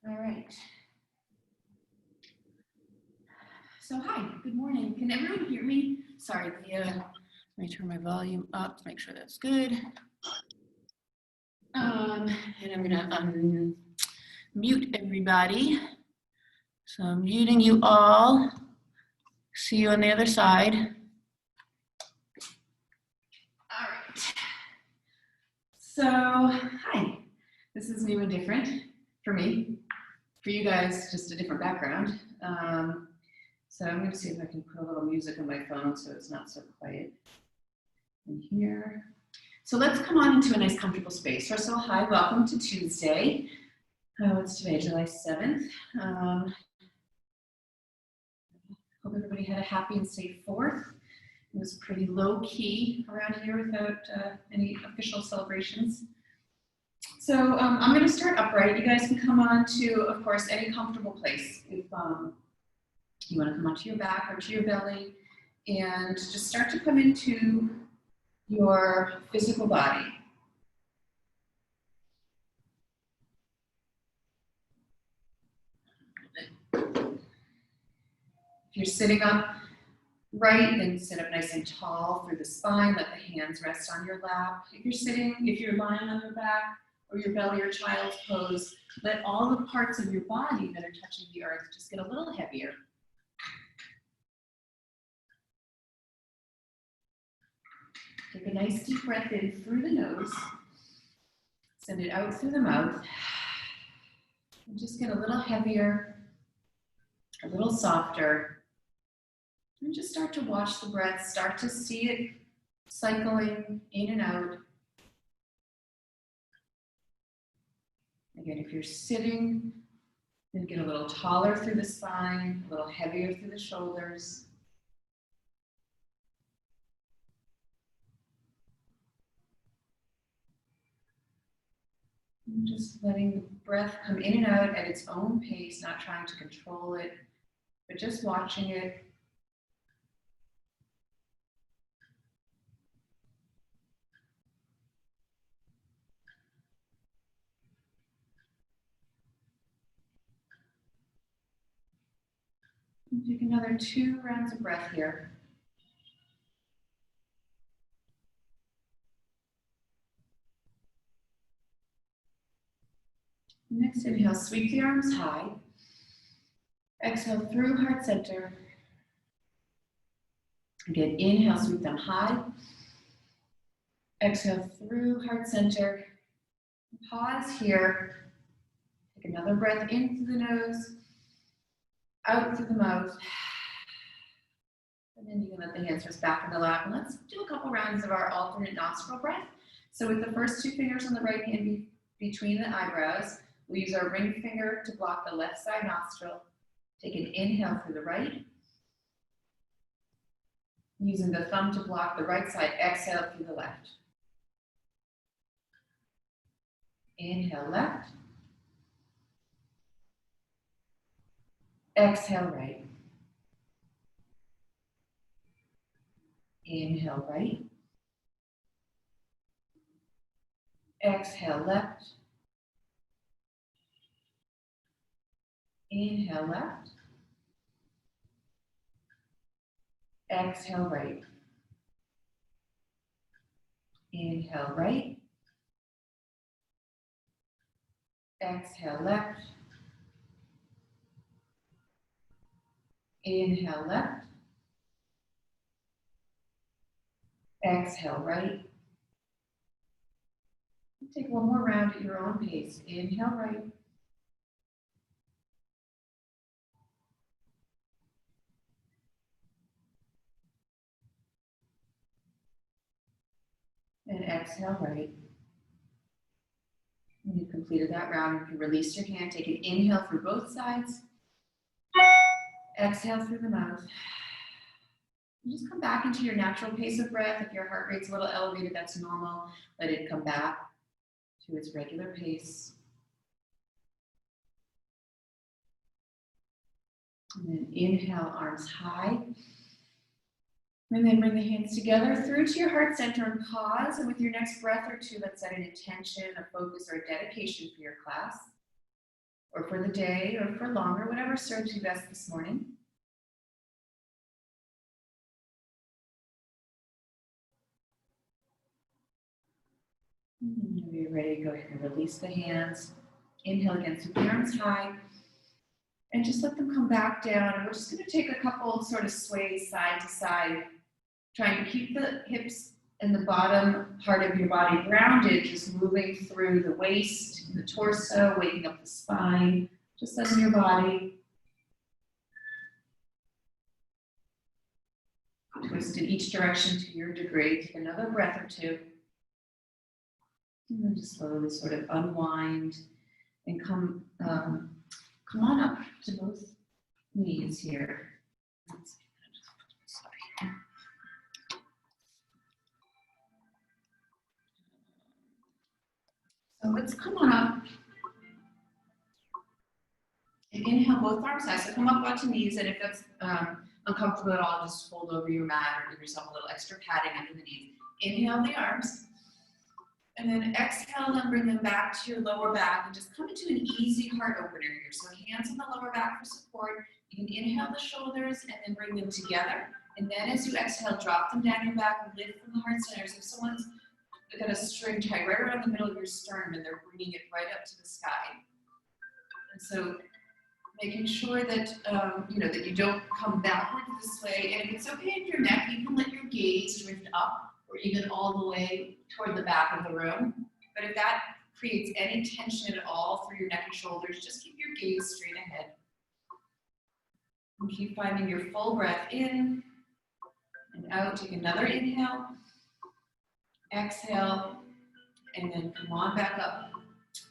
All right. So hi, good morning. Can everyone hear me? Sorry, let me turn my volume up to make sure that's good. And I'm gonna unmute everybody. So I'm muting you all. See you on the other side. All right. So, hi. This is new and different for me. For you guys, just a different background. So I'm going to see if I can put a little music on my phone so it's not so quiet in here. So let's come on into a nice comfortable space. First of all, hi, welcome to Tuesday. What's today, July 7th. Hope everybody had a happy and safe 4th. It was pretty low key around here without any official celebrations. So I'm going to start upright. You guys can come on to, of course, any comfortable place. If you want to come onto your back or to your belly and just start to come into your physical body. If you're sitting up right, then sit up nice and tall through the spine. Let the hands rest on your lap. If you're lying on your back or your belly or child's pose, let all the parts of your body that are touching the earth just get a little heavier. Take a nice deep breath in through the nose. Send it out through the mouth. And just get a little heavier, a little softer. And just start to watch the breath. Start to see it cycling in and out. Again, if you're sitting, then get a little taller through the spine, a little heavier through the shoulders. And just letting the breath come in and out at its own pace, not trying to control it, but just watching it. And take another 2 rounds of breath here. Next inhale, sweep the arms high. Exhale through heart center. Again, inhale, sweep them high. Exhale through heart center. Pause here. Take another breath in through the nose, out through the mouth. And then you can let the hands rest back in the lap. And let's do a couple rounds of our alternate nostril breath. So with the first 2 fingers on the right hand between the eyebrows, we'll use our ring finger to block the left side nostril. Take an inhale through the right. Using the thumb to block the right side, exhale through the left. Inhale left. Exhale right. Inhale right. Exhale left. Inhale left. Exhale right. Inhale right. Exhale left. Inhale left. Exhale right. Take one more round at your own pace. Inhale right. And exhale right. When you've completed that round, you can release your hand. Take an inhale through both sides. Exhale through the mouth. And just come back into your natural pace of breath. If your heart rate's a little elevated, that's normal. Let it come back to its regular pace. And then inhale, arms high. And then bring the hands together through to your heart center and pause. And with your next breath or 2, let's set an intention, a focus, or a dedication for your class. or for the day, or for longer, whatever serves you best this morning. When you're ready, go ahead and release the hands. Inhale again, sweep the arms high. And just let them come back down. And we're just going to take a couple sort of sways side to side, trying to keep the hips and the bottom part of your body grounded, just moving through the waist, the torso, waking up the spine, just letting your body twist in each direction to your degree. Take another breath or two. And then just slowly sort of unwind and come on up to both knees here. So let's come on up and inhale both arms high. So come up onto knees, and if that's uncomfortable at all, just fold over your mat or give yourself a little extra padding under the knees. Inhale the arms. And then exhale them, bring them back to your lower back and just come into an easy heart opener here. So hands on the lower back for support. You can inhale the shoulders and then bring them together. And then as you exhale, drop them down your back and lift from the heart center. So if someone's got a string tied right around the middle of your sternum and they're bringing it right up to the sky. And so making sure that, that you don't come backward this way. And if it's okay in your neck, you can let your gaze drift up or even all the way toward the back of the room. But if that creates any tension at all through your neck and shoulders, just keep your gaze straight ahead. And keep finding your full breath in and out. Take another inhale, exhale, and then come on back up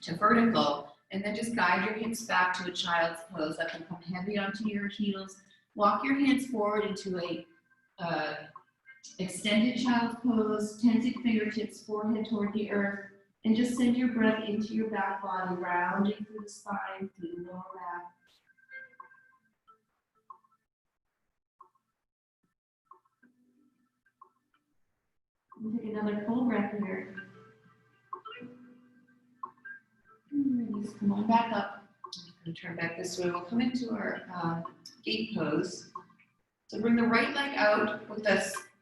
to vertical. And then just guide your hips back to a child's pose. Let them come heavy onto your heels. Walk your hands forward into a extended child's pose, tense fingertips, forehead toward the earth, and just send your breath into your back body, rounding through the spine, through the lower back. And take another full breath here. And release, come on back up. I'm going to turn back this way. We'll come into our gate pose. So bring the right leg out with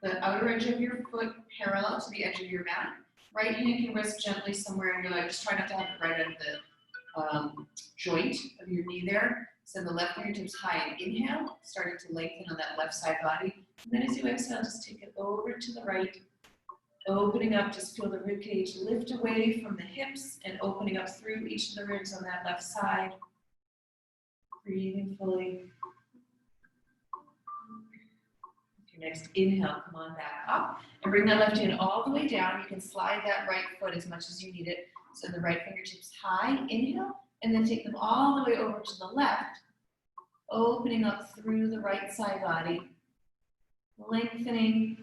the outer edge of your foot parallel to the edge of your mat. Right hand can rest gently somewhere in your leg. Just try not to have it right at the joint of your knee there. Send the left fingertips high and inhale, starting to lengthen on that left side body. And then as you exhale, just take it over to the right. Opening up, just feel the rib cage lift away from the hips and opening up through each of the ribs on that left side. Breathing fully. Next inhale, come on back up and bring that left hand all the way down. You can slide that right foot as much as you need it. So the right fingertips high, inhale, and then take them all the way over to the left, opening up through the right side body, lengthening.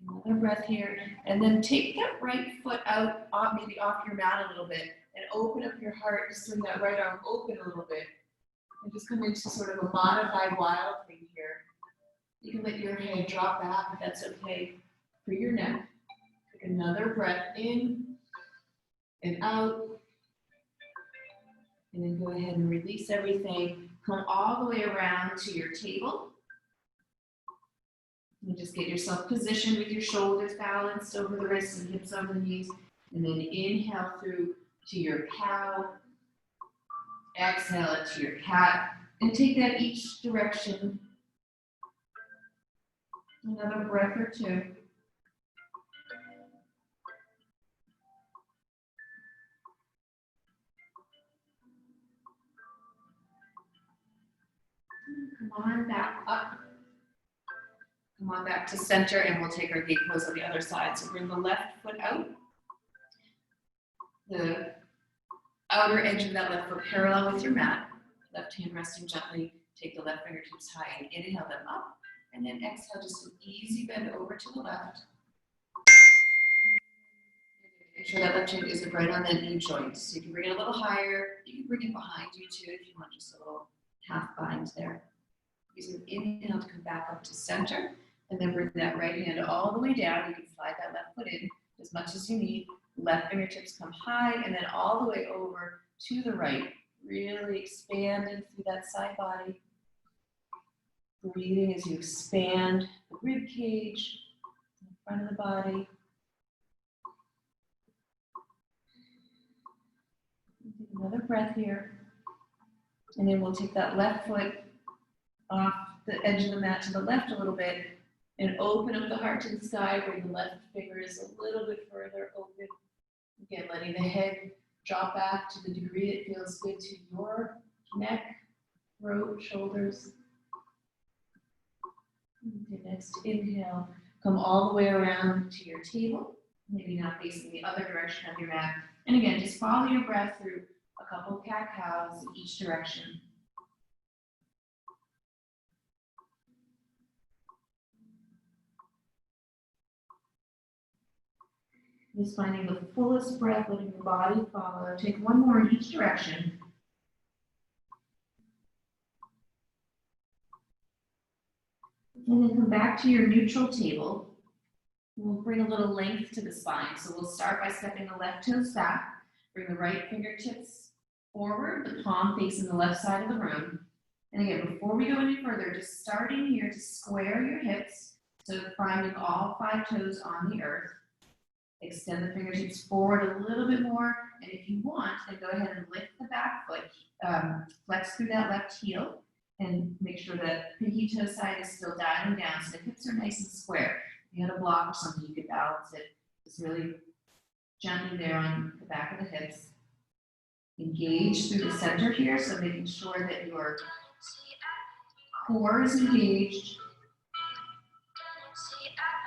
Another breath here, and then take that right foot out, maybe off your mat a little bit, and open up your heart. Just swing that right arm open a little bit. And just come into sort of a modified wild thing here. You can let your head drop back, if that's okay for your neck. Take another breath in and out. And then go ahead and release everything. Come all the way around to your table. And just get yourself positioned with your shoulders balanced over the wrists and hips over the knees. And then inhale through to your cow. Exhale it to your cat, and take that each direction. Another breath or two. Come on back up. Come on back to center, and we'll take our gate pose on the other side. So bring the left foot out. The outer edge of that left foot parallel with your mat. Left hand resting gently. Take the left fingertips high and inhale them up. And then exhale, just an easy bend over to the left. Make sure that left hand isn't right on that knee joint. So you can bring it a little higher. You can bring it behind you too if you want just a little half bind there. Use an inhale to come back up to center. And then bring that right hand all the way down. You can slide that left foot in as much as you need. Left fingertips come high and then all the way over to the right. Really expanding through that side body. Breathing as you expand the rib cage, the front of the body. Take another breath here. And then we'll take that left foot off the edge of the mat to the left a little bit and open up the heart to the sky. Bring the left fingers a little bit further open. Again, letting the head drop back to the degree it feels good to your neck, throat, shoulders. Okay, next inhale, come all the way around to your table, maybe now facing the other direction of your mat. And again, just follow your breath through a couple of cat-cows in each direction. Just finding the fullest breath, letting the body follow. Take one more in each direction. And then come back to your neutral table. We'll bring a little length to the spine. So we'll start by stepping the left toes back. Bring the right fingertips forward, the palm facing the left side of the room. And again, before we go any further, just starting here to square your hips. So finding all 5 toes on the earth. Extend the fingertips forward a little bit more. And if you want, then go ahead and lift the back foot. Flex through that left heel. And make sure that pinky toe side is still dialing down so the hips are nice and square. If you had a block or something, you could balance it. Just really gently there on the back of the hips. Engage through the center here, so making sure that your core is engaged.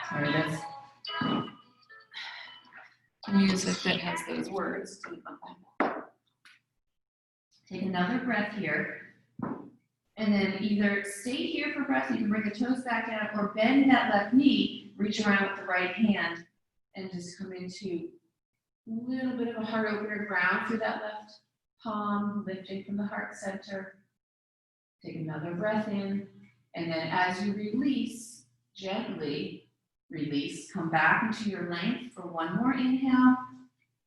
Sorry, that's music that has those words. Take another breath here. And then either stay here for breath, you can bring the toes back down, or bend that left knee, reach around with the right hand, and just come into a little bit of a heart opener, ground through that left palm, lifting from the heart center. Take another breath in, and then as you release, gently release, come back into your length for one more inhale,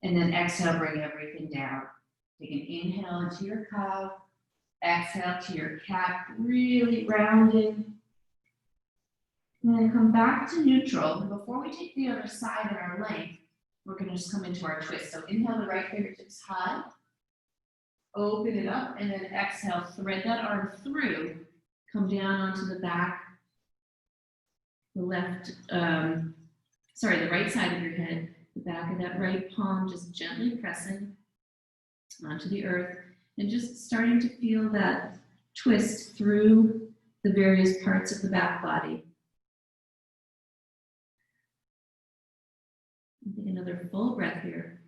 and then exhale, bring everything down. Take an inhale into your cow. Exhale to your cat, really rounding. And then come back to neutral. And before we take the other side in our length, we're going to just come into our twist. So inhale the right fingertips high. Open it up. And then exhale, thread that arm through. Come down onto the back. The right side of your head. The back of that right palm just gently pressing onto the earth. And just starting to feel that twist through the various parts of the back body. Take another full breath here.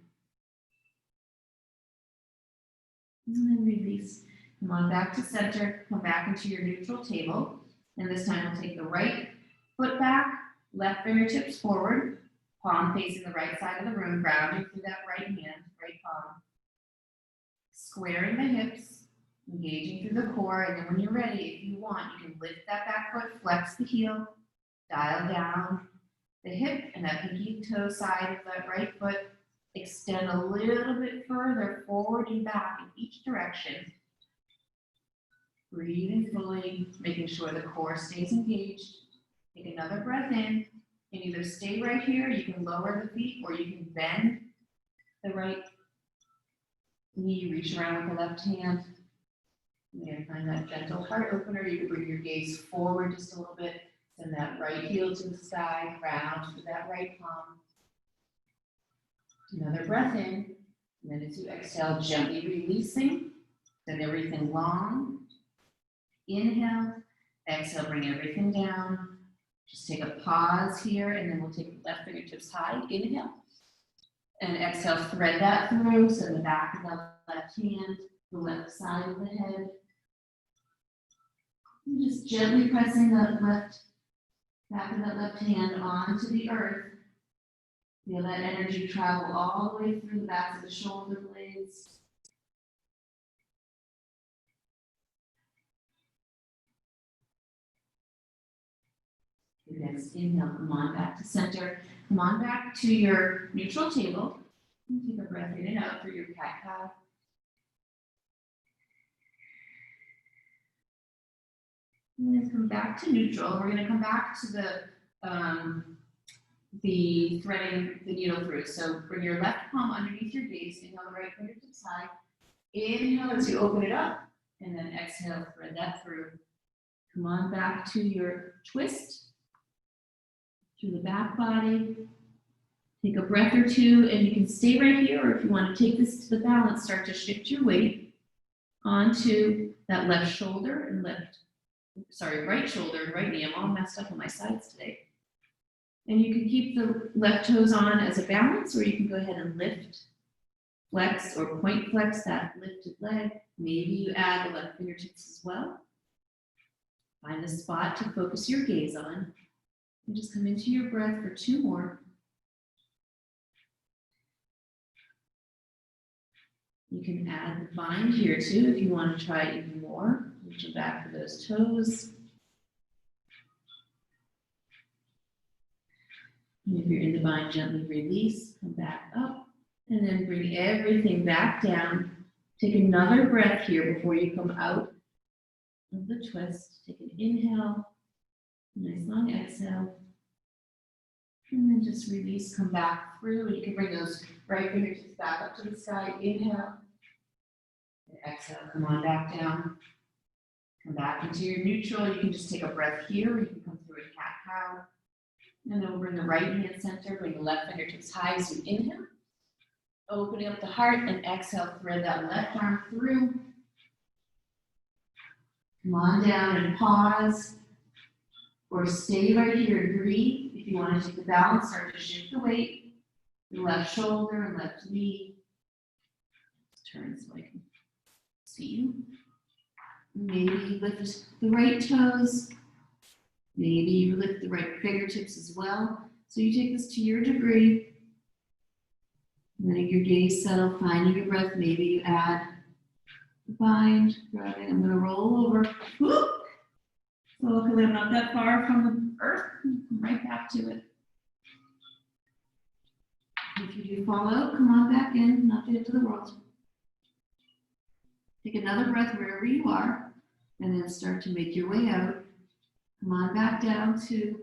And then release. Come on back to center. Come back into your neutral table. And this time we'll take the right foot back, left fingertips forward, palm facing the right side of the room, grounding through that right hand, right palm. Squaring the hips, engaging through the core, and then when you're ready, if you want, you can lift that back foot, flex the heel, dial down the hip and that pinky toe side of that right foot, extend a little bit further forward and back in each direction. Breathing fully, making sure the core stays engaged. Take another breath in, and either stay right here, you can lower the feet, or you can bend the right knee, reach around with the left hand. Again, find that gentle heart opener. You can bring your gaze forward just a little bit. Send that right heel to the sky, round to that right palm. Another breath in. And then as you exhale, gently releasing. Send everything long. Inhale. Exhale, bring everything down. Just take a pause here, and then we'll take the left fingertips high. Inhale. And exhale, thread that through. So the back of the left hand, the left side of the head. And just gently pressing that back of that left hand onto the earth. Feel that energy travel all the way through the backs of the shoulder blades. Your next inhale, come on back to center. Come on back to your neutral table. And take a breath in and out through your cat-cow. And then come back to neutral. We're going to come back to the threading the needle through. So bring your left palm underneath your gaze. Inhale the right fingertips high. Inhale as you open it up. And then exhale, thread that through. Come on back to your twist. Through the back body. Take a breath or two, and you can stay right here, or if you want to take this to the balance, start to shift your weight onto that left shoulder and right shoulder and right knee. I'm all messed up on my sides today. And you can keep the left toes on as a balance, or you can go ahead and lift, flex, or point flex that lifted leg. Maybe you add the left fingertips as well. Find a spot to focus your gaze on. And just come into your breath for 2 more. You can add the bind here too if you want to try even more. Reach back for those toes. And if you're in the bind, gently release, come back up, and then bring everything back down. Take another breath here before you come out of the twist. Take an inhale, nice long exhale, and then just release, come back through. You can bring those right fingertips back up to the sky. Inhale. And exhale, come on back down. Come back into your neutral. You can just take a breath here, or you can come through a cat-cow. And then we'll bring the right hand center, bring the left fingertips high as you inhale. Opening up the heart, and exhale, thread that left arm through. Come on down and pause. Or stay right here and breathe. If you want to take the balance, start to shift the weight. The left shoulder and left knee. Turn so I can see you. Maybe lift the right toes. Maybe you lift the right fingertips as well. So you take this to your degree. Letting your gaze settle, finding your breath. Maybe you add the bind, grabbing. I'm going to roll over. Whoop. So luckily I'm not that far from the earth. Come right back to it. If you do fall out, come on back in, not the end of the world. Take another breath wherever you are, and then start to make your way out. Come on back down to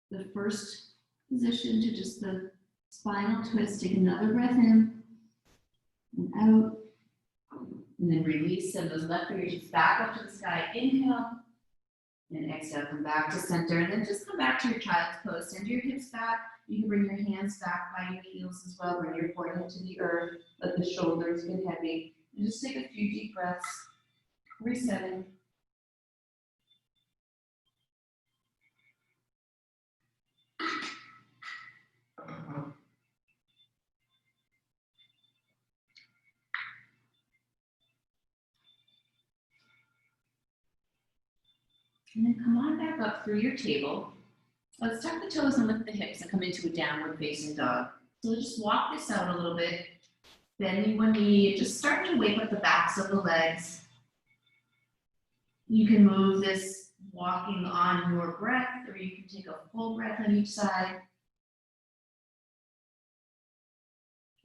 the first position, to just the spinal twist. Take another breath in and out, and then release. Send those left fingertips back up to the sky. Inhale. And exhale, come back to center, and then just come back to your child's pose. Send your hips back. You can bring your hands back by your heels as well. Bring your forehead to the earth. Let the shoulders get heavy. And just take a few deep breaths. Resetting. And then come on back up through your table. Let's tuck the toes and lift the hips and come into a downward facing dog. So we'll just walk this out a little bit. Bending one knee, just start to wake up the backs of the legs. You can move this walking on your breath, or you can take a full breath on each side.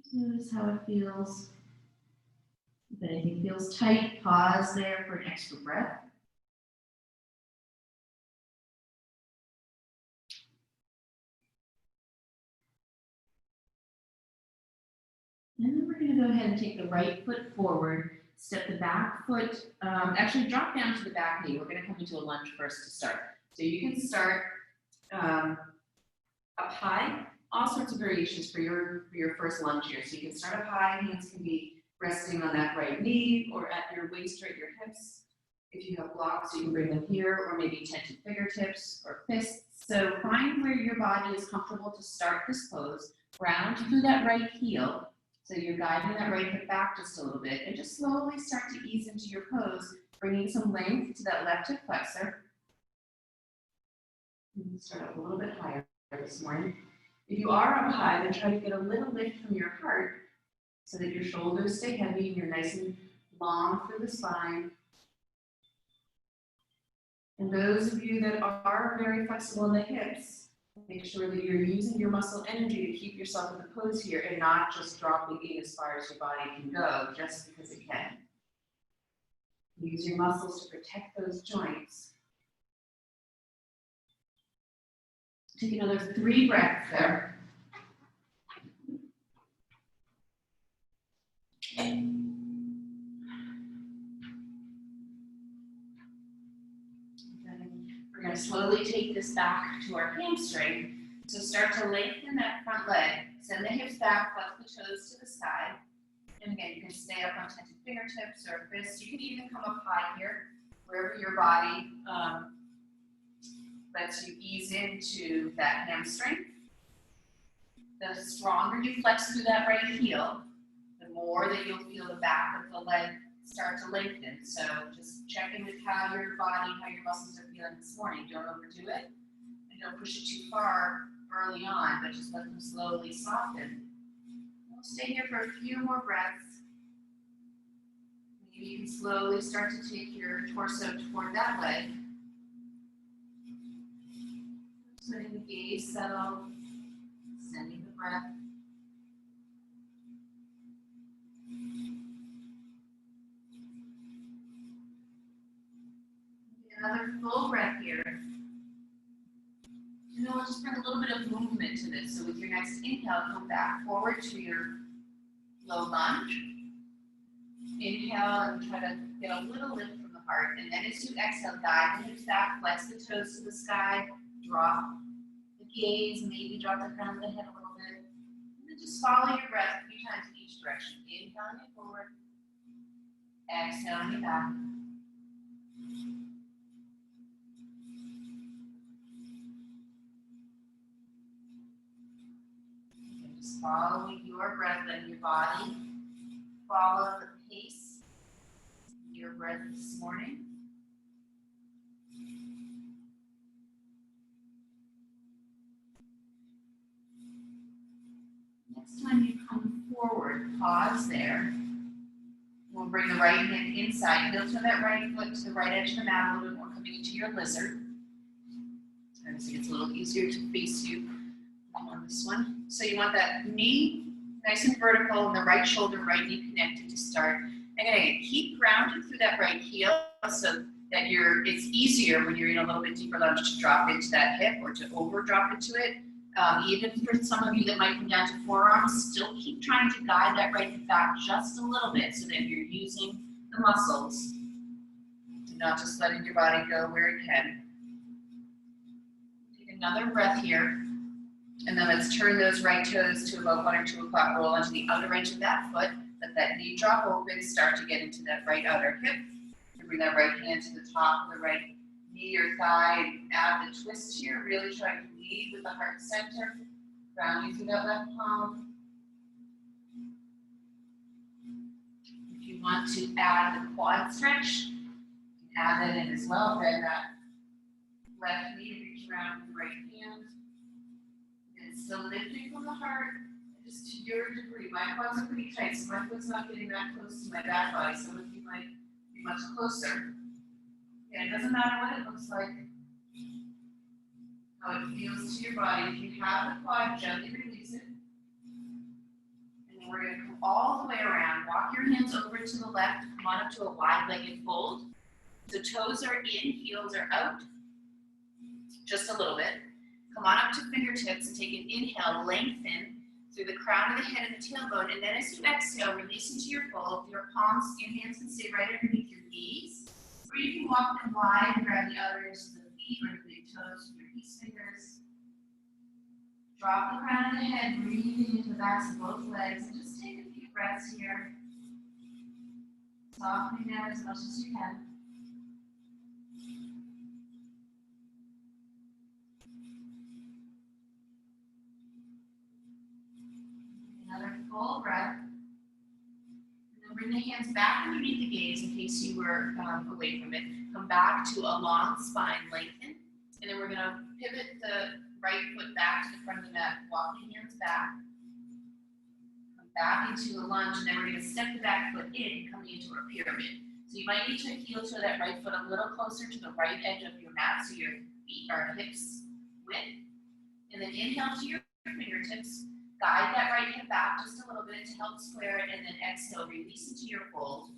Just notice how it feels. If anything feels tight, pause there for an extra breath. And then we're going to go ahead and take the right foot forward, step the back foot, actually drop down to the back knee. We're going to come into a lunge first to start. So you can start up high, all sorts of variations for your first lunge here. So you can start up high, hands can be resting on that right knee or at your waist or at your hips. If you have blocks, you can bring them here, or maybe tented fingertips or fists. So find where your body is comfortable to start this pose. Ground through that right heel. So you're guiding that right hip back just a little bit, and just slowly start to ease into your pose, bringing some length to that left hip flexor. You can start up a little bit higher this morning. If you are up high, then try to get a little lift from your heart so that your shoulders stay heavy and you're nice and long through the spine. And those of you that are very flexible in the hips, Make sure that you're using your muscle energy to keep yourself in the pose here and not just dropping in as far as your body can go just because it can. Use your muscles to protect those joints. Take another 3 breaths there. We're going to slowly take this back to our hamstring. So start to lengthen that front leg. Send the hips back, flex the toes to the side. And again, you can stay up on tented fingertips or fists. You can even come up high here, wherever your body lets you ease into that hamstring. The stronger you flex through that right heel, the more that you'll feel the back of the leg start to lengthen. So just check in with how your body, how your muscles are feeling this morning. Don't overdo it, and don't push it too far early on, but just let them slowly soften. We'll stay here for a few more breaths. Maybe you can slowly start to take your torso toward that leg. Just letting the gaze settle, sending the breath. Another full breath here. And then we'll just bring a little bit of movement to this. So with your next inhale, come back forward to your low lunge. Inhale and try to get a little lift from the heart. And then as you exhale, guide the hips back, flex the toes to the sky, drop the gaze, maybe drop the crown of the head a little bit. And then just follow your breath a few times in each direction. Inhaling it forward, exhaling it back. Just following your breath, letting your body follow the pace of your breath this morning. Next time you come forward, pause there. We'll bring the right hand inside, heel to that right foot to the right edge of the mat, a little bit more coming into your lizard. Sometimes it gets a little easier to face you on this one. So you want that knee nice and vertical and the right shoulder, right knee connected to start. And again, keep grounded through that right heel so that it's easier when you're in a little bit deeper lunge to drop into that hip or to over drop into it. Even for some of you that might come down to forearms, still keep trying to guide that right hip back just a little bit so that you're using the muscles and not just letting your body go where it can. Take another breath here. And then let's turn those right toes to about 1 or 2 o'clock, roll onto the outer edge of that foot. Let that knee drop open, start to get into that right outer hip. And bring that right hand to the top of the right knee or thigh and add the twist here. Really try to lead with the heart center. Grounding through that left palm. If you want to add the quad stretch, you can add that in as well. Bend that left knee, reach around with the right hand. Still lifting from the heart, just to your degree. My quads are pretty tight, so my foot's not getting that close to my back body. Some of you might be much closer. Yeah, it doesn't matter what it looks like, how it feels to your body. If you have the quad, gently release it. And then we're going to come all the way around. Walk your hands over to the left. Come on up to a wide-legged fold. So toes are in, heels are out. Just a little bit. Come on up to fingertips and take an inhale, lengthen through the crown of the head and the tailbone. And then as you exhale, release into your fold. Your palms, your hands can stay right underneath your knees. Or you can walk them wide and grab the outer edges of the feet or the big toes with your peace fingers. Drop the crown of the head, breathing into the backs of both legs. And just take a few breaths here. Softening out as much as you can. Another full breath. And then bring the hands back underneath the gaze in case you were away from it. Come back to a long spine, lengthen. And then we're going to pivot the right foot back to the front of the mat, walking hands back. Come back into a lunge, and then we're going to step the back foot in, coming into our pyramid. So you might need to heel toe that right foot a little closer to the right edge of your mat so your feet are hips width. And then inhale to your fingertips. Guide that right hip back just a little bit to help square it, and then exhale, release into your fold.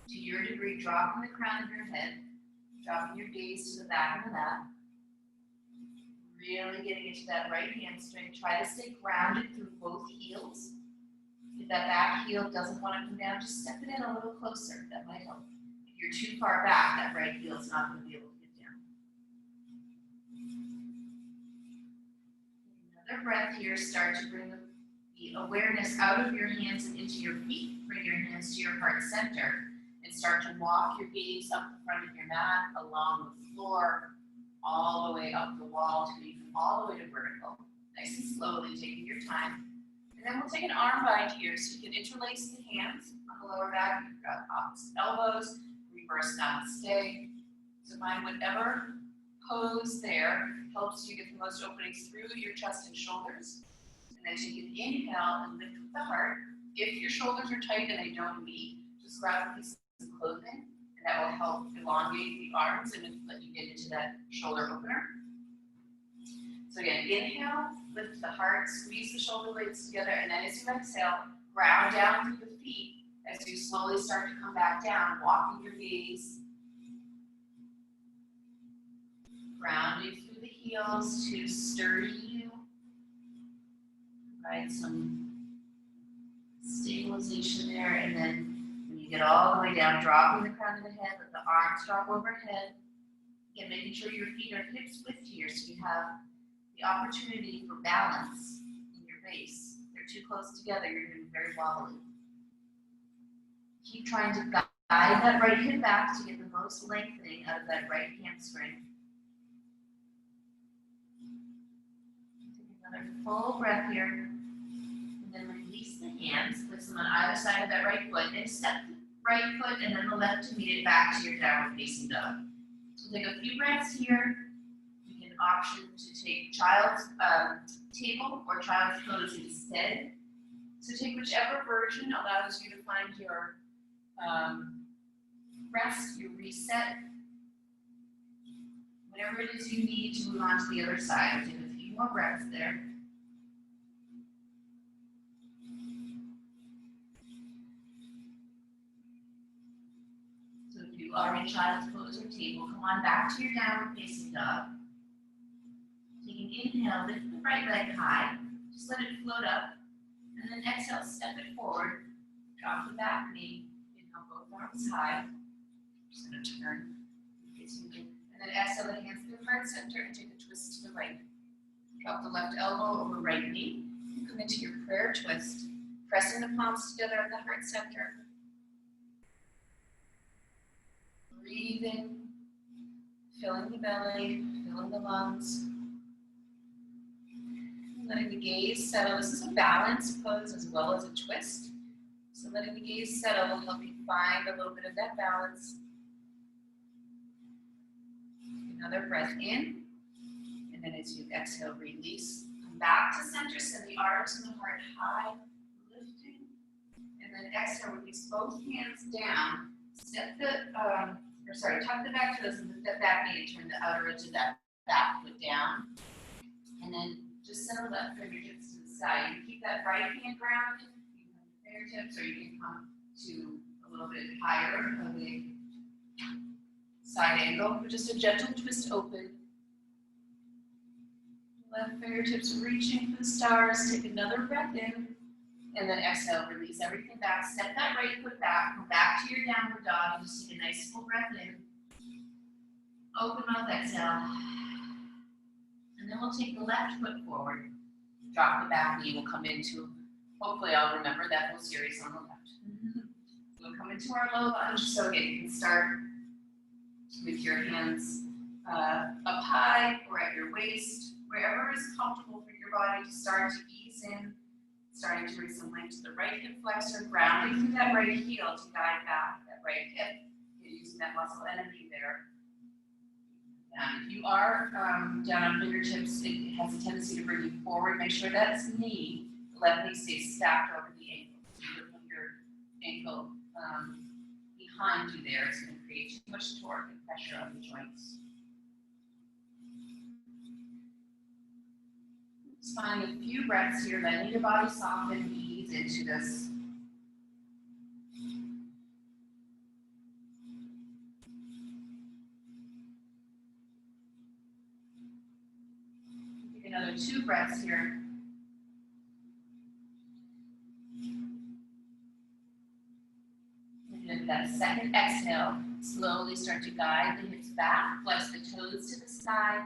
To your degree, dropping the crown of your head, dropping your gaze to the back of the mat. Really getting into that right hamstring. Try to stay grounded through both heels. If that back heel doesn't want to come down, just step it in a little closer. That might help. If you're too far back, that right heel is not going to be able to get down. Another breath here. Start to bring the awareness out of your hands and into your feet. Bring your hands to your heart center and start to walk your gaze up the front of your mat, along the floor, all the way up the wall, to even all the way to vertical. Nice and slowly, taking your time. And then we'll take an arm bind here, so you can interlace the hands on the lower back. You've got opposite elbows, reverse namaste. So find whatever pose there helps you get the most openings through your chest and shoulders. And then take an inhale and lift with the heart. If your shoulders are tight and they don't meet, just grab a piece of clothing, and that will help elongate the arms and let you get into that shoulder opener. So again, inhale, lift the heart, squeeze the shoulder blades together, and then as you exhale, ground down through the feet as you slowly start to come back down, walking your gaze. Grounding through the heels to sturdy you. Provide some stabilization there, and then when you get all the way down, dropping the crown of the head, let the arms drop overhead. Again, making sure your feet are hips width here, so you have the opportunity for balance in your base. If they're too close together, you're going to be very wobbly. Keep trying to guide that right hip back to get the most lengthening out of that right hamstring. Take another full breath here. And then release the hands, place them on either side of that right foot, and step the right foot and then the left to meet it back to your downward facing dog. So take a few breaths here. You can option to take child's table or child's pose instead. So take whichever version allows you to find your rest, your reset, whatever it is you need to move on to the other side. Take a few more breaths there. So if you are in child's pose or table, come on back to your downward facing dog. Take an inhale, lift the right leg high, just let it float up, and then exhale, step it forward, drop the back knee, inhale both arms high. Just going to turn, and then exhale the hands to the heart center and take a twist to the right. Drop the left elbow over right knee, and come into your prayer twist, pressing the palms together at the heart center. Breathing, filling the belly, filling the lungs. Letting the gaze settle. This is a balance pose as well as a twist. So letting the gaze settle will help you find a little bit of that balance. Another breath in. And then as you exhale, release. Come back to center. Send the arms and the heart high, lifting. And then exhale, release both hands down. Step the, tuck the back toes and lift that back knee and turn the outer edge of that back foot down. And then just send the left fingertips to the side. You can keep that right hand grounded. You can have your fingertips, or you can come to a little bit higher of a side angle, but just a gentle twist open. Left fingertips reaching for the stars. Take another breath in, and then exhale, release everything back. Step that right foot back. Come back to your downward dog. And just take a nice full breath in. Open mouth, exhale. And then we'll take the left foot forward. Drop the back knee. We'll come into, hopefully I'll remember that whole series on the left. We'll come into our low lunge. So again, you can start with your hands up high or at your waist, wherever is comfortable for your body to start to ease in, starting to bring some length to the right hip flexor, grounding through that right heel to guide back that right hip. You're using that muscle energy there. If you are down on fingertips, it has a tendency to bring you forward. Make sure that knee, the left knee, stays stacked over the ankle. So you put your ankle behind you there. It's going to create too much torque and pressure on the joints. Just find a few breaths here, letting your body soften and ease into this. Take another 2 breaths here. And then that second exhale, slowly start to guide the hips back, flex the toes to the side,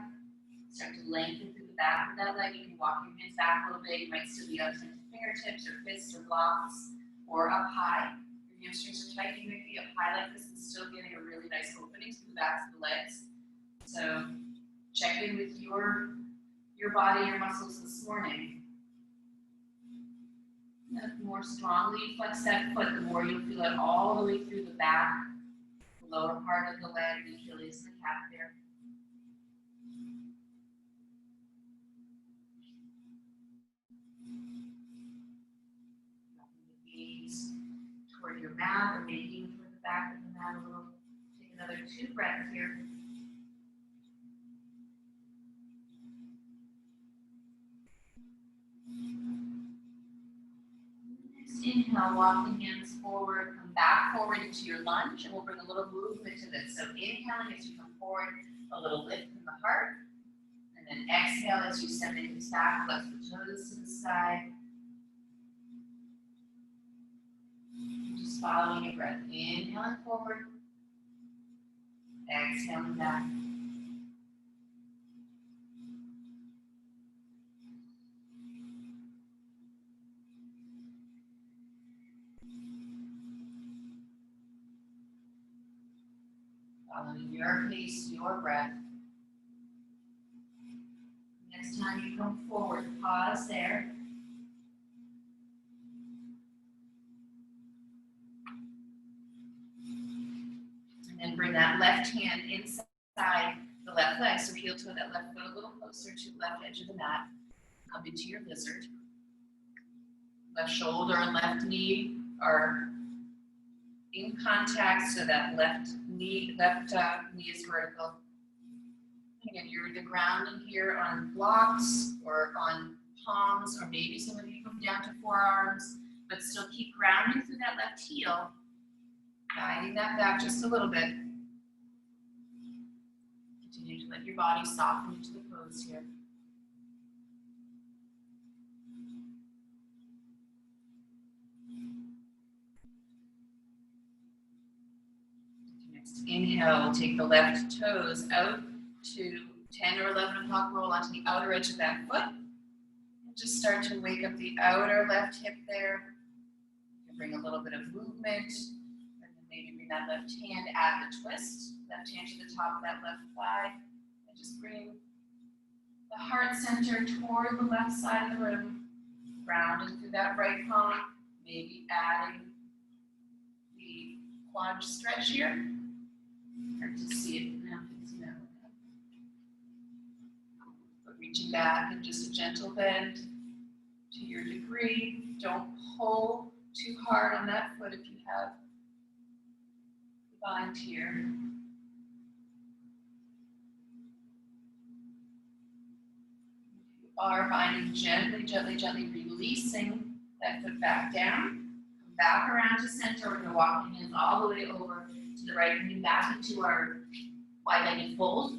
start to lengthen through the back of that leg. You can walk your hands back a little bit. You might still be up to fingertips or fists or blocks, or up high. Your hamstrings are tight. You might be up high like this and still getting a really nice opening through the backs of the legs. So check in with your body, your muscles this morning. The more strongly you flex that foot, the more you'll feel it all the way through the back, the lower part of the leg, the Achilles, the calf there. Dropping the gaze toward your mat, or maybe even toward the back of the mat a little. Take another 2 breaths here. Inhale, walk the hands forward, come back forward into your lunge, and we'll bring a little movement to this. So inhaling as you come forward, a little lift in the heart, and then exhale as you send the hips back, flex the toes to the side. And just following your breath, inhaling forward, exhaling back. Following your pace, your breath. Next time you come forward, pause there. And then bring that left hand inside the left leg. So heel toe that left foot a little closer to the left edge of the mat. Come into your lizard. Left shoulder and left knee are in contact, so that left knee is vertical. Again, you're either grounding here on blocks or on palms, or maybe some of you come down to forearms, but still keep grounding through that left heel, guiding that back just a little bit. Continue to let your body soften into the pose here. Inhale, we'll take the left toes out to 10 or 11 o'clock, roll onto the outer edge of that foot. And just start to wake up the outer left hip there. You can bring a little bit of movement, and then maybe bring that left hand at the twist, left hand to the top of that left thigh, and just bring the heart center toward the left side of the room, rounding through that right palm, maybe adding the quad stretch here. Hard to see it now, but reaching back and just a gentle bend to your degree. Don't pull too hard on that foot if you have the bind here. If you are binding, gently, gently, gently releasing that foot back down. Come back around to center. We're going to walk the hands all the way over to the right, bring back into our wide-legged fold.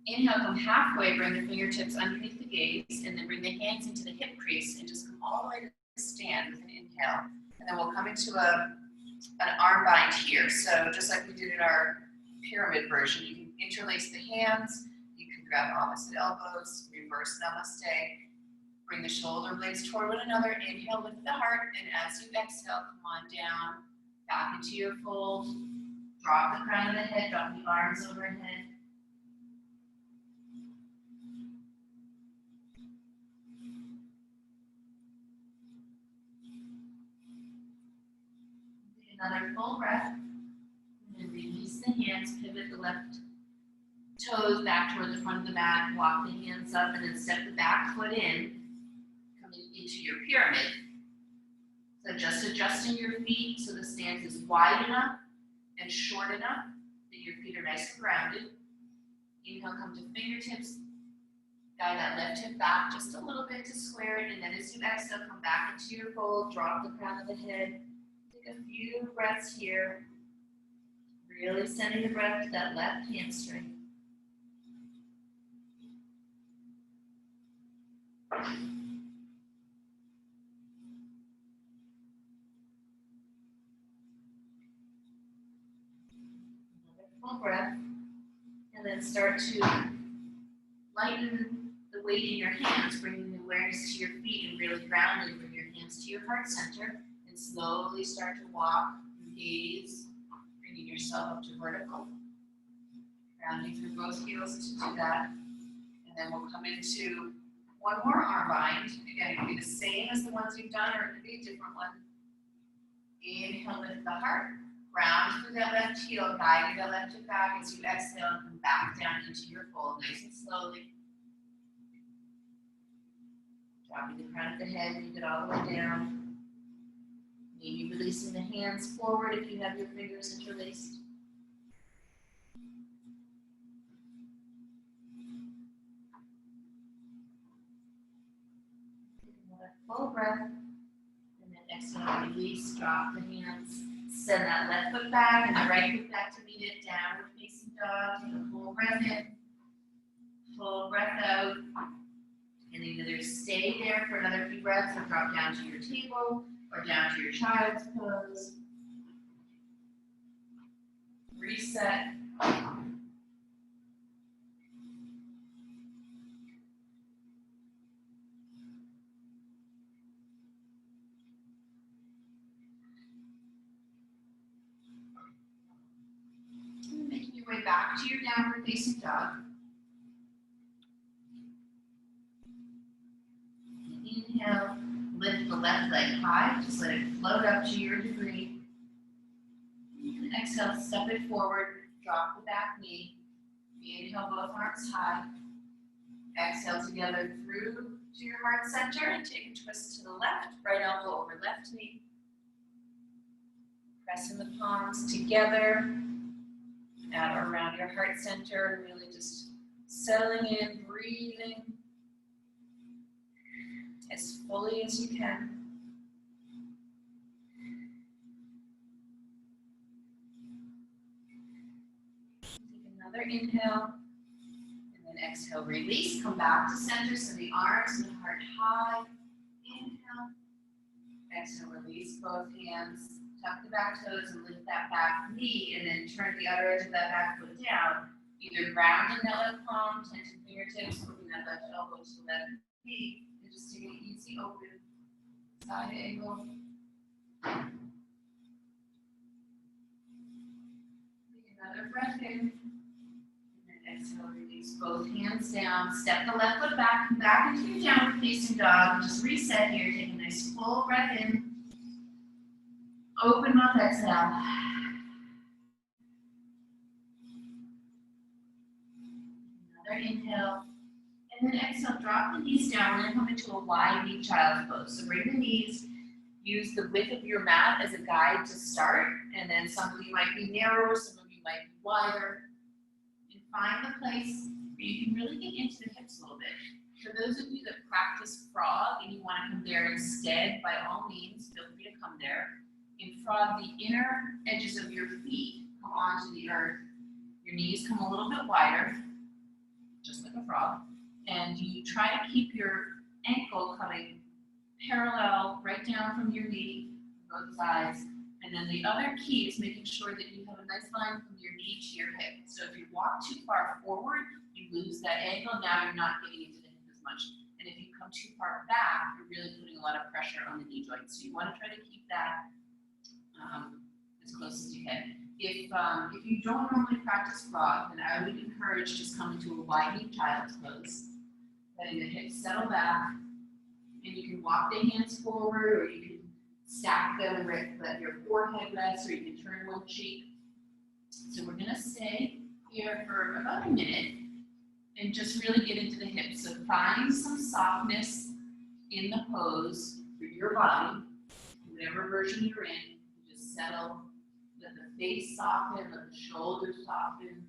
Inhale, come halfway, bring the fingertips underneath the gaze, and then bring the hands into the hip crease and just come all the way to the stand with an inhale. And then we'll come into an arm bind here. So just like we did in our pyramid version, you can interlace the hands, you can grab opposite elbows, reverse namaste, bring the shoulder blades toward one another, inhale, lift the heart, and as you exhale, come on down, back into your fold, drop the crown of the head, drop the arms overhead. Take another full breath, and then release the hands, pivot the left toes back toward the front of the mat, walk the hands up, and then step the back foot in, coming into your pyramid. So just adjusting your feet so the stance is wide enough and short enough that your feet are nice and grounded. Inhale, come to fingertips, Guide that left hip back just a little bit to square it, and then as you exhale, come back into your fold, drop the crown of the head. Take a few breaths here. Really sending the breath to that left hamstring. Full breath, and then start to lighten the weight in your hands, bringing the awareness to your feet and really grounding. Bring your hands to your heart center and slowly start to walk and gaze, bringing yourself up to vertical. Grounding through both heels to do that. And then we'll come into one more arm bind. Again, it can be the same as the ones you've done, or it could be a different one. Inhale, lift the heart. Ground through that left heel, guiding the left hip back as you exhale and come back down into your fold, nice and slowly. Dropping the crown of the head, you get all the way down. Maybe releasing the hands forward if you have your fingers interlaced. Take another full breath, and then exhale, release, drop the hands. Send that left foot back and the right foot back to meet it. Downward facing dog. Take a full breath in, full breath out. And either stay there for another few breaths or drop down to your table or down to your child's pose. Reset. Making your way back to your downward facing dog. Inhale, lift the left leg high, just let it float up to your degree. And exhale, step it forward, drop the back knee. Inhale, both arms high. Exhale together through to your heart center and take a twist to the left, right elbow over left knee. Pressing the palms together. At or around your heart center, really just settling in, breathing as fully as you can. Take another inhale, and then exhale, release, come back to center, send the arms and the heart high. Inhale, exhale, release both hands. Tuck the back toes and lift that back knee, and then turn the other edge of that back foot down. Either grounding that left palm, tension fingertips, moving that left elbow to the left knee, and just take an easy open side angle. Take another breath in, and then exhale, release both hands down. Step the left foot back, come back into your downward facing dog. Just reset here. Take a nice full breath in. Open mouth, exhale. Another inhale. And then exhale, drop the knees down. We're going to come into a wide knee child's pose. So bring the knees, use the width of your mat as a guide to start. And then some of you might be narrower, some of you might be wider. And find the place where you can really get into the hips a little bit. For those of you that practice frog and you want to come there instead, by all means, feel free to come there. In frog, the inner edges of your feet come onto the earth. Your knees come a little bit wider, just like a frog. And you try to keep your ankle coming parallel right down from your knee, both sides. And then the other key is making sure that you have a nice line from your knee to your hip. So if you walk too far forward, you lose that angle. Now you're not getting into the hip as much. And if you come too far back, you're really putting a lot of pressure on the knee joint. So you want to try to keep that as close as you can. If you don't normally practice frog, then I would encourage just coming to a wide knee child's pose, letting the hips settle back, and you can walk the hands forward, or you can stack them and let your forehead rest, or you can turn one cheek. So we're going to stay here for about a minute and just really get into the hips. So find some softness in the pose for your body, whatever version you're in. Just settle, let the face soften, let the shoulders soften.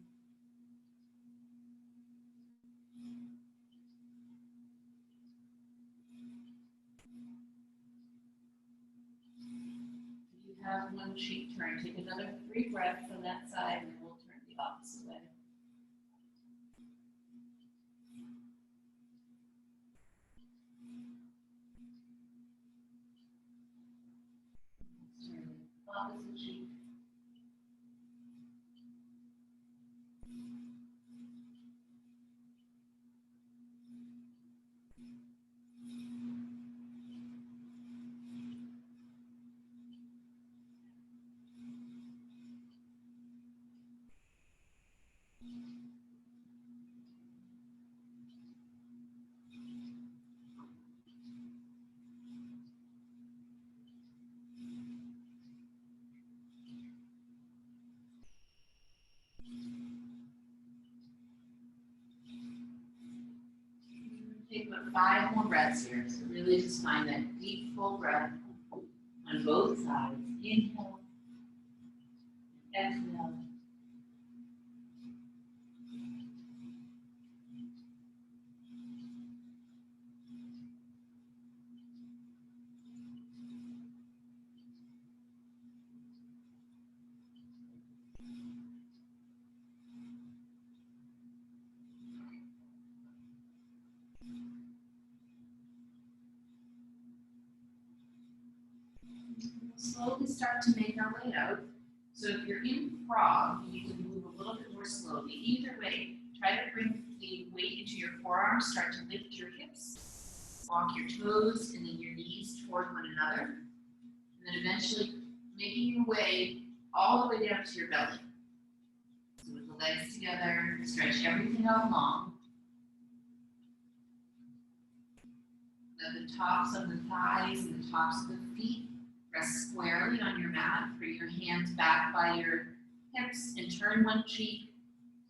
have one cheek turned. Take another 3 breaths on that side, and then we'll turn the opposite way. Turn the opposite cheek. Take about 5 more breaths here. So really just find that deep, full breath on both sides. Inhale, exhale. Slowly start to make our way out. So if you're in frog, you need to move a little bit more slowly. Either way, try to bring the weight into your forearms, start to lift your hips, walk your toes and then your knees toward one another, and then eventually making your way all the way down to your belly. So with the legs together, stretch everything out long. Let the tops of the thighs and the tops of the feet rest squarely on your mat. Bring your hands back by your hips and turn one cheek.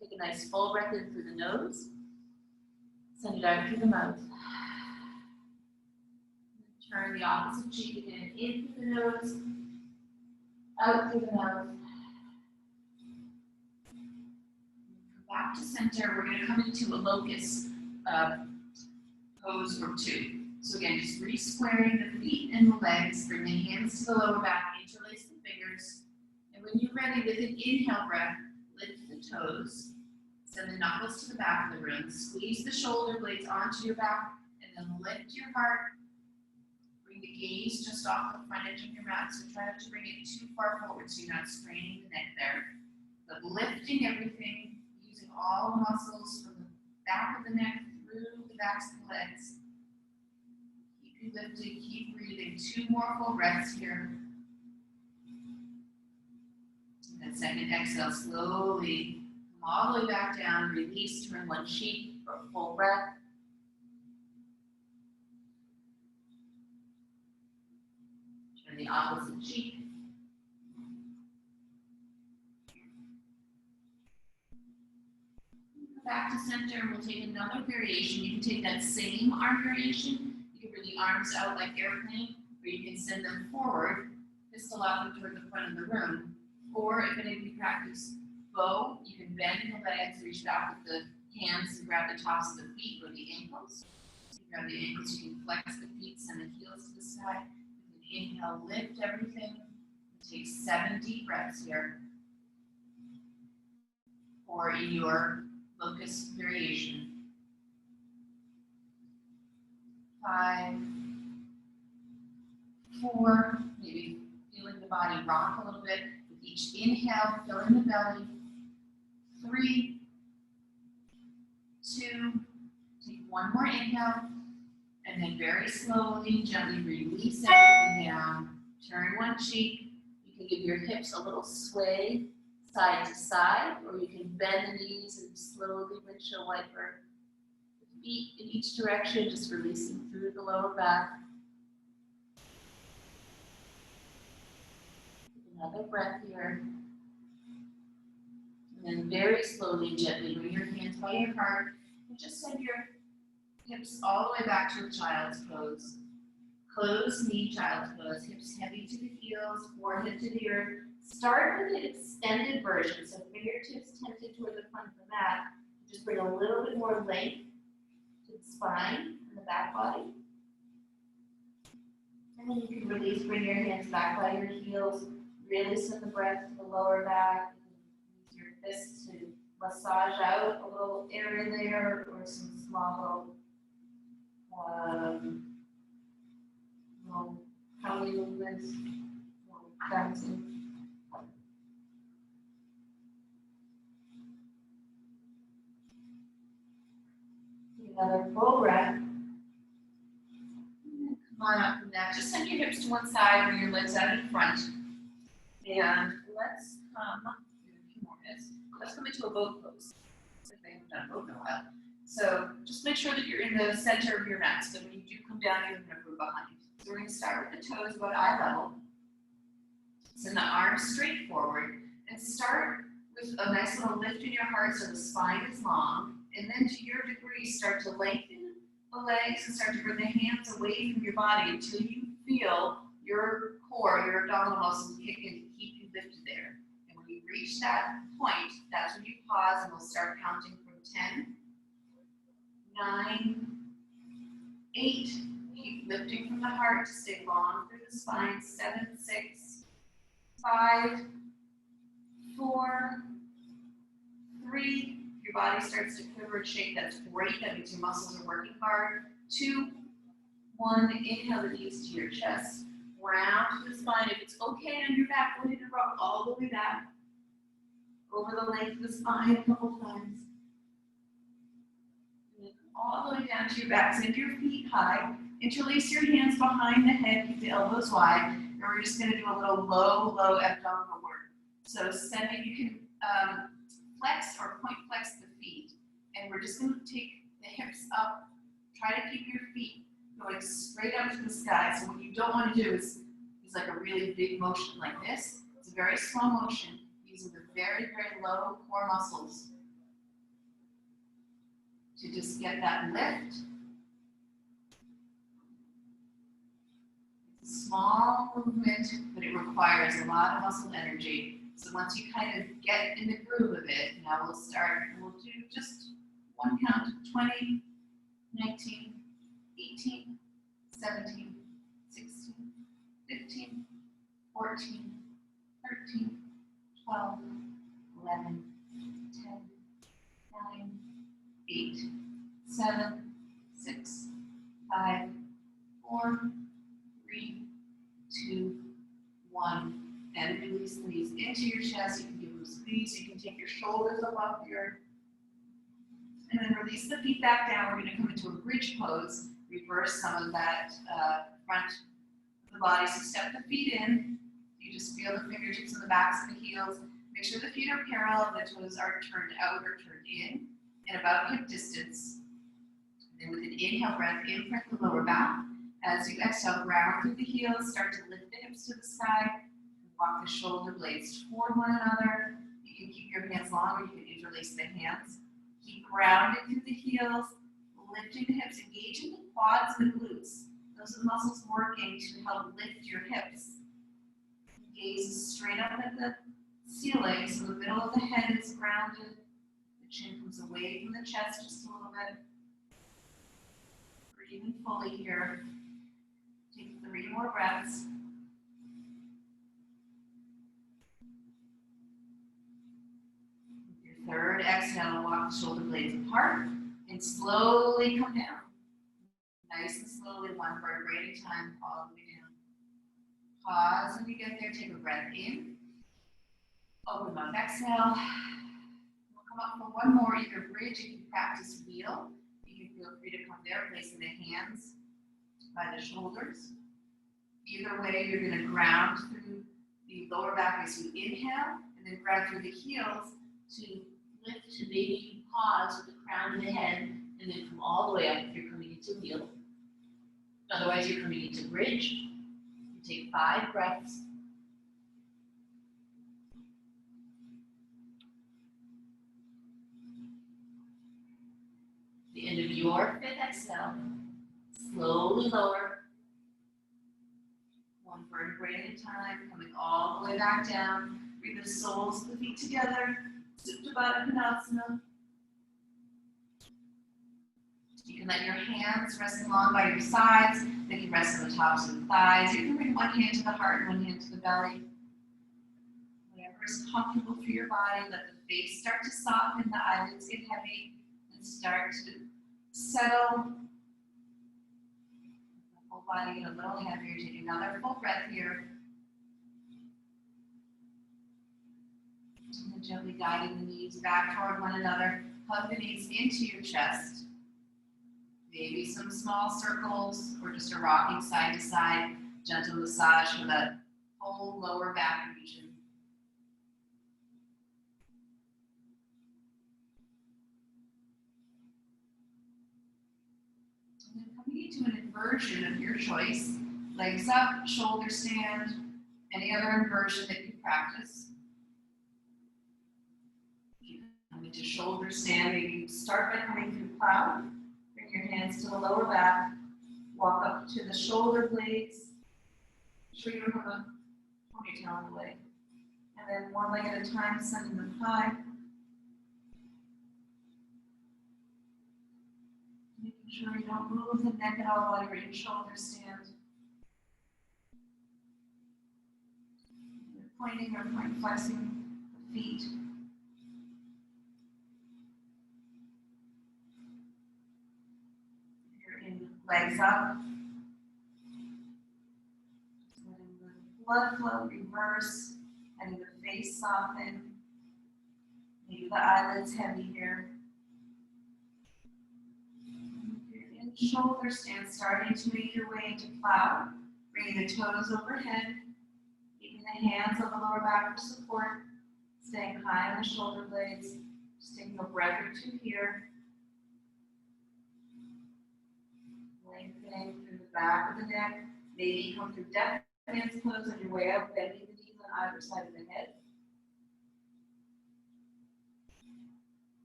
Take a nice full breath in through the nose. Send it out through the mouth. Turn the opposite cheek again, in through the nose, out through the mouth. Back to center. We're going to come into a locust pose or 2. So again, just re-squaring the feet and the legs, bring the hands to the lower back, interlace the fingers. And when you're ready, with an inhale breath, lift the toes, send the knuckles to the back of the room, squeeze the shoulder blades onto your back, and then lift your heart. Bring the gaze just off the front edge of your mat, so try not to bring it too far forward so you're not straining the neck there. But lifting everything, using all the muscles from the back of the neck through the backs of the legs. Keep lifted, keep breathing. 2 more full breaths here. And then second exhale, slowly come all the way back down, release, turn one cheek for a full breath. Turn the opposite cheek. Back to center, and we'll take another variation. You can take that same arm variation. You can bring the arms out like airplane, or you can send them forward, pistol out toward the front of the room. Or if any of you practice bow, you can bend the legs, reach back with the hands and grab the tops of the feet or the ankles. You can grab the ankles, you can flex the feet, send the heels to the side. You can inhale, lift everything. Take 7 deep breaths here. Or in your locust variation. 5, 4, maybe feeling the body rock a little bit. With each inhale, filling the belly. 3, 2, take 1 more inhale, and then very slowly, gently release everything down. Turn one cheek. You can give your hips a little sway side to side, or you can bend the knees and slowly windshield wiper the feet in each direction, just releasing through the lower back. Another breath here. And then very slowly and gently bring your hands by your heart and just send your hips all the way back to a child's pose. Closed knee, child's pose, hips heavy to the heels, forehead to the earth. Start with an extended version, so fingertips tented toward the front of the mat. Just bring a little bit more length to the spine and the back body. And then you can release, bring your hands back by your heels, Really send the breath to the lower back. Use your fists to massage out a little area there, or some small little pounding movements, little bouncing. Another full breath. Come on up from that. Just send your hips to one side, bring your legs out in front. And let's come into a boat pose. I haven't done a boat in a while. So just make sure that you're in the center of your mat, so when you do come down, you're going to move behind. So we're going to start with the toes about eye level. Send the arms straight forward, and start with a nice little lift in your heart so the spine is long. And then to your degree, start to lengthen the legs and start to bring the hands away from your body until you feel your core, your abdominal muscles kick in to keep you lifted there. And when you reach that point, that's when you pause, and we'll start counting from 10, 9, 8. Keep lifting from the heart to stay long through the spine. 7, 6, 5, 4, 3. Your body starts to quiver and shake. That's great. That means your muscles are working hard. 2, 1. Inhale the knees to your chest. Round to the spine. If it's okay on your back, go ahead and rock all the way back. Over the length of the spine a couple times. And then all the way down to your back. Send your feet high. Interlace your hands behind the head. Keep the elbows wide. And we're just going to do a little low abdominal work. So sending, you can flex or point flex the feet. And we're just going to take the hips up. Try to keep your feet going straight up to the sky. So what you don't want to do is like a really big motion like this. It's a very slow motion using the very low core muscles to just get that lift. It's a small movement, but it requires a lot of muscle energy. So once you kind of get in the groove of it, now we'll start, we'll do just one count, 20, 19, 18, 17, 16, 15, 14, 13, 12, 11, 10, 9, 8, 7, 6, 5, 4, 3, 2, 1. And release the knees into your chest. You can give them a squeeze. You can take your shoulders up off your, and then release the feet back down. We're going to come into a bridge pose. Reverse some of that front of the body. So step the feet in. You just feel the fingertips on the backs of the heels. Make sure the feet are parallel. The toes are turned out or turned in about hip distance. And then with an inhale breath, imprint the lower back. As you exhale, ground through the heels. Start to lift the hips to the sky. Walk the shoulder blades toward one another. You can keep your hands long, or you can interlace the hands. Keep grounded through the heels, lifting the hips, engaging the quads and the glutes. Those are the muscles working to help lift your hips. Gaze straight up at the ceiling, so the middle of the head is grounded. The chin comes away from the chest just a little bit. Breathing fully here. Take 3 more breaths. Third exhale, walk the shoulder blades apart and slowly come down. Nice and slowly, one vertebrae at a time, all the way down. Pause when you get there, take a breath in. Open mouth, exhale. We'll come up for one more, either bridge, you can practice wheel. You can feel free to come there, placing the hands by the shoulders. Either way, you're going to ground through the lower back as you inhale, and then ground through the heels to lift to maybe pause with the crown of the head, and then come all the way up if you're coming into wheel. Otherwise, you're coming into bridge. You take 5 breaths. The end of your 5th exhale, slowly lower. One vertebrae at a time, coming all the way back down. Bring the soles of the feet together. Supta Baddha Konasana. You can let your hands rest along by your sides. They can rest on the tops of the thighs. You can bring one hand to the heart and one hand to the belly. is comfortable for your body. Let the face start to soften, the eyelids get heavy, and start to settle. The whole body get a little heavier. Take another full breath here. And then gently guiding the knees back toward one another. Hug the knees into your chest. Maybe some small circles or just a rocking side to side. Gentle massage for that whole lower back region. And then coming into an inversion of your choice. Legs up, shoulder stand, any other inversion that you practice. Come into shoulder stand. Maybe you start by coming through plow. Bring your hands to the lower back. Walk up to the shoulder blades. Make sure you don't have a ponytail on the leg. And then one leg at a time, sending them high. Making sure you don't move the neck at all while you're in shoulder stand. Either pointing or flexing the feet. You're in legs up. Blood flow reverse, letting the face soften. Maybe the eyelids heavy here. You're in shoulder stand, starting to make your way into plow. Bringing the toes overhead, keeping the hands on the lower back for support. Staying high on the shoulder blades. Just taking a breath or two here. Lengthening through the back of the neck. Maybe come through depth. Hands closed on your way up, bending the knees on either side of the head.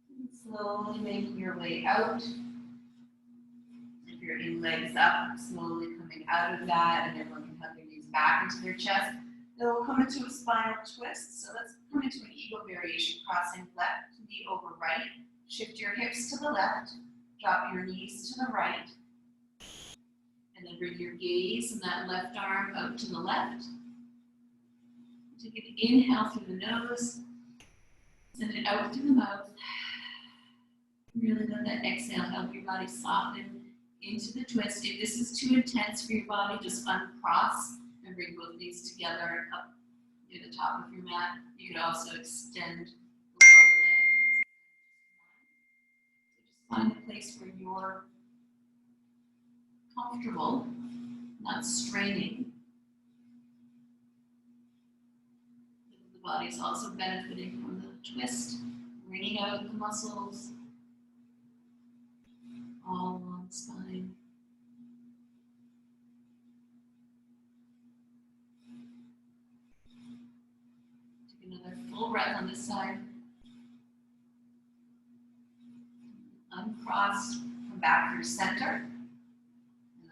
And slowly making your way out. If you're in legs up, slowly coming out of that, and everyone can hug their knees back into their chest. Then we'll come into a spinal twist. So let's come into an eagle variation, crossing left knee over right. Shift your hips to the left. Drop your knees to the right. And then bring your gaze and that left arm out to the left. Take an inhale through the nose. Send it out through the mouth. Really let that exhale help your body soften into the twist. If this is too intense for your body, just uncross and bring both knees together up near the top of your mat. You could also extend the lower leg. So just find a place where you're comfortable, not straining. The body is also benefiting from the twist, wringing out the muscles all along the spine. Take another full breath on this side. Uncross, come back through center.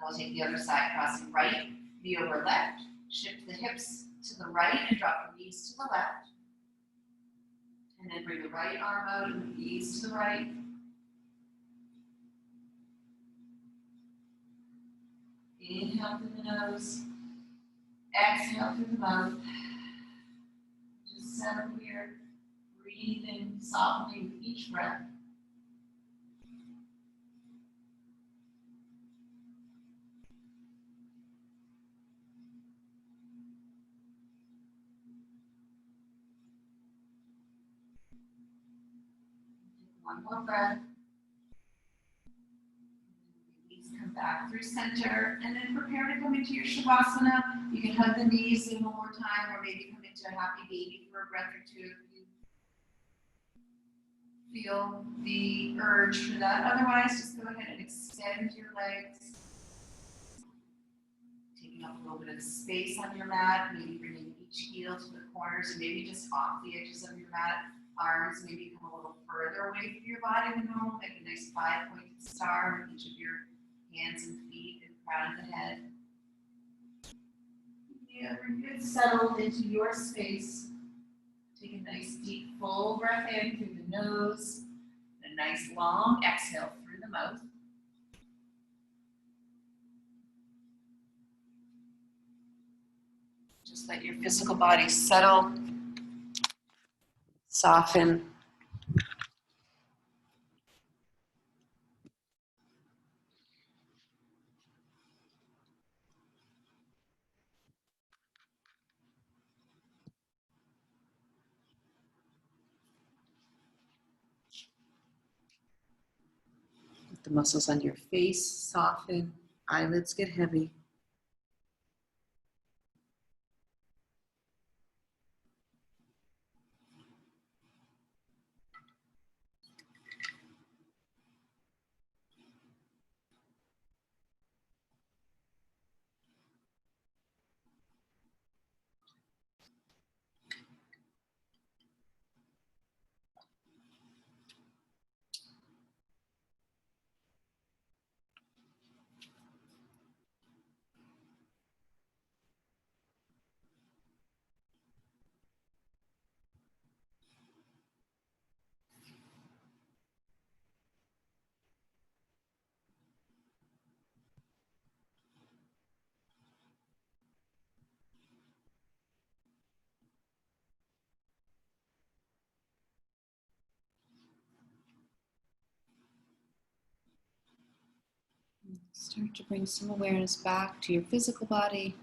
I'll take the other side, crossing right, knee over left. Shift the hips to the right and drop the knees to the left. And then bring the right arm out and the knees to the right. Inhale through the nose. Exhale through the mouth. Just settle here. Breathing, softening with each breath. One more breath. Knees come back through center, and then prepare to come into your Shavasana. You can hug the knees in one more time, or maybe come into a happy baby for a breath or two if you feel the urge for that. Otherwise, just go ahead and extend your legs. Taking up a little bit of space on your mat, maybe bringing each heel to the corners, and maybe just off the edges of your mat. Arms maybe come a little further away from your body than normal, make a nice 5-pointed star with each of your hands and feet and crown of the head. Yeah, bring it settled into your space. Take a nice deep full breath in through the nose, and a nice long exhale through the mouth. Just let your physical body settle Soften. Let the muscles on your face soften. Eyelids get heavy. Start to bring some awareness back to your physical body,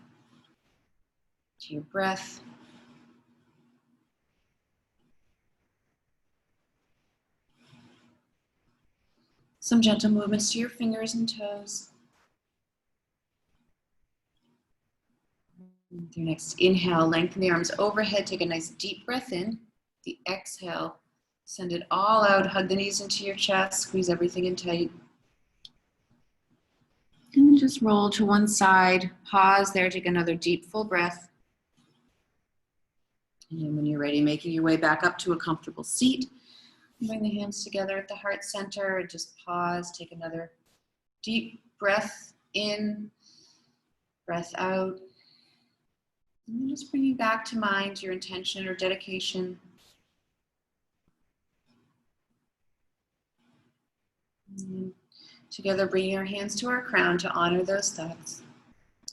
to your breath. Some gentle movements to your fingers and toes. With your next inhale, lengthen the arms overhead. Take a nice deep breath in. The exhale, send it all out. Hug the knees into your chest. Squeeze everything in tight. And then just roll to one side. Pause there. Take another deep, full breath. And then when you're ready, making your way back up to a comfortable seat. Bring the hands together at the heart center. Just pause. Take another deep breath in, breath out. And then just bringing back to mind your intention or dedication. And together, bringing our hands to our crown to honor those thoughts.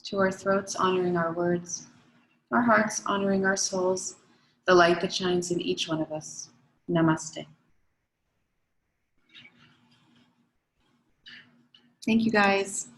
To our throats, honoring our words. Our hearts, honoring our souls. The light that shines in each one of us. Namaste. Thank you, guys.